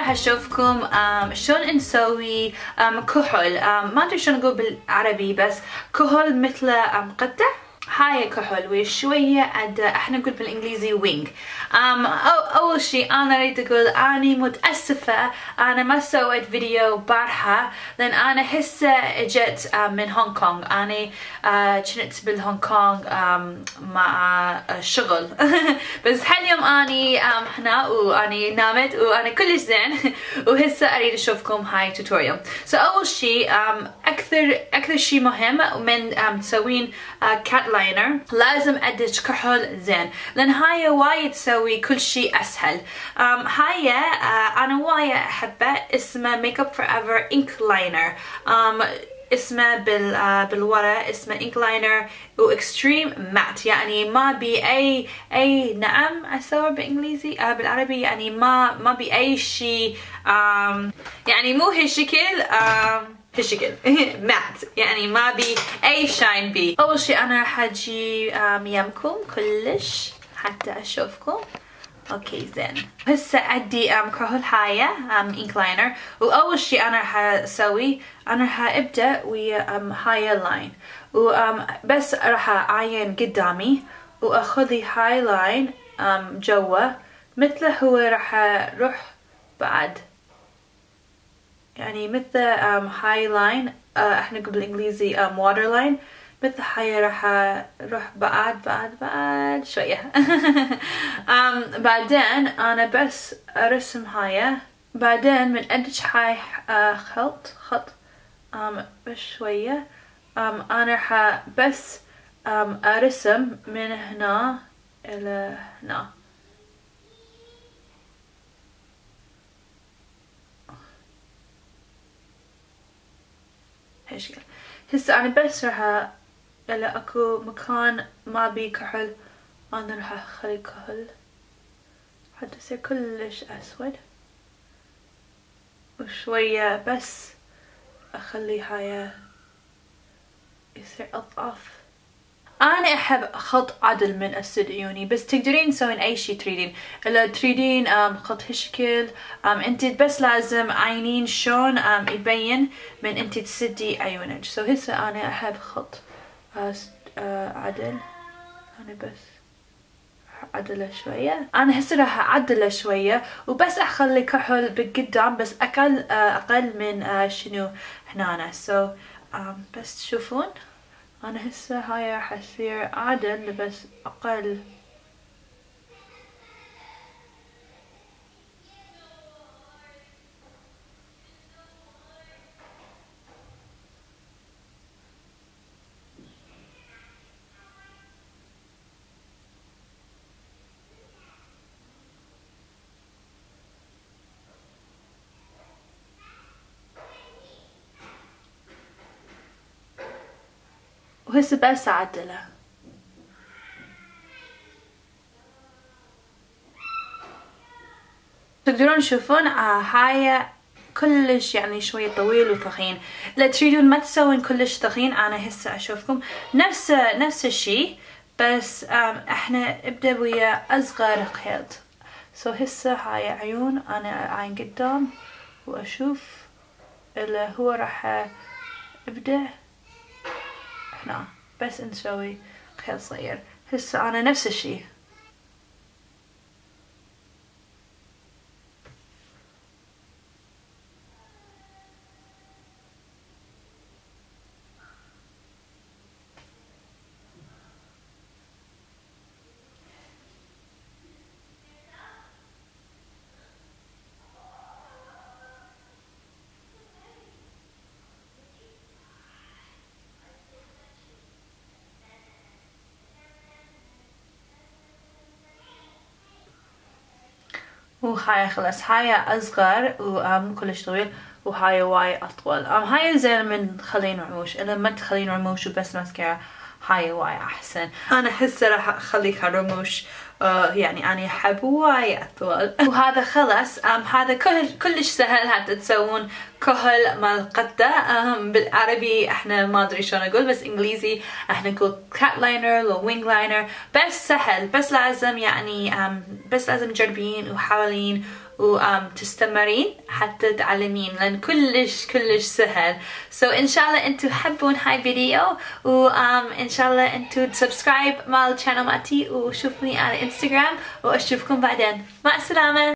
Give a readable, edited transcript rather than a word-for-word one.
راح اشوفكم شلون نسوي كحل. ما ادري شلون اقول بالعربي، بس كحل مثل قطع. هاي كحل وشوية احنا نقول بالانجليزي وينج. اول شيء انا اريد اقول اني متأسفة انا ما سويت فيديو بارحة، لان انا هسه اجت من هونغ كونغ. اني كنت بالهونغ كونغ مع شغل بس هاليوم اني هنا واني نامت وانا كلش زين وهسه اريد اشوفكم هاي توتوريال. اول شيء اكثر شيء مهم من تسوين كات لاينر لازم ادج كحل زين، لان هاي وايد تسوي كل شيء اسهل. هاي انا وايد احبه، اسمه ميك اب فور ايفر انك لاينر. اسمه بالورا اسمه انك لاينر واكستريم مات، يعني ما بي اي نعم اسوي بالانجليزي بالعربي، يعني ما بي اي شيء يعني مو هالشكل هالشكل مات، يعني ما بي اي شاين بي. اول شيء انا راح اجي يمكم كلش حتى اشوفكم. اوكي زين، هسه عندي كحل هاي انك لاينر، واول شيء انا راح اسوي انا راح ابدا ويا هاي لاين، وبس راح اعين قدامي واخذ لي هاي لاين جوا مثله هو راح اروح بعد، يعني مثل هاي لاين احنا نقول بالانجليزي واتر لاين، مثل هاي راح اروح بعد شوية بعدين انا بس ارسم هاي، بعدين من ادج هاي خط بس شوية انا راح بس ارسم من هنا الى هنا. هالشكل. هسه انا بس راح الا اكو مكان ما بي كحل انا راح اخلي كحل حتى يصير كلش اسود، وشوية بس اخلي هاي يصير اضعف. انا احب خط عدل من اسد عيوني، بس تقدرين تسوين اي شي تريدين. اذا تريدين خط هالشكل انت بس لازم عينين شلون يبين من انت تسدي عيونك. هسه انا احب خط عدل، انا بس اعدله شوية. انا هسه راح اعدله شوية وبس اخلي كحل بالقدام، بس اقل من شنو هنا. بس تشوفون انا هسه هاي راح يصير عدل بس اقل. وهسه بس اعدله. تقدرون تشوفون هاي كلش يعني شوية طويل وثخين. اذا تريدون ما تسوين كلش ثخين انا هسه اشوفكم نفس الشي، بس احنا ابدا ويا اصغر خيط. هسه هاي عيون انا اعين قدام واشوف اللي هو راح ابدا هنا، بس نسوي خيط صغير. هسه انا نفس الشي وهاي خلص هاي اصغر ومو كلش طويل، وهاي واي اطول. هاي زين من تخلين رموش، اذا ما تخلين رموش وبس ماسكارا هاي واي احسن. انا هسه راح اخليها رموش يعني انا احب واي اطول وهذا خلص. هذا كلش سهل حتى تسوون كحل مال قطة. بالعربي احنا ما ادري شلون اقول، بس انجليزي احنا نقول كات لاينر لو وينج لاينر. بس سهل، بس لازم يعني بس لازم تجربين وحاولين وتستمرين حتى تعلمين، لأن كلش سهل. إن شاء الله انتو حبون هاي الفيديو، وإن شاء الله انتو تسبسكرايب مال القناة مالتي وشوفوني على انستغرام، وأشوفكم بعدين. مع السلامة.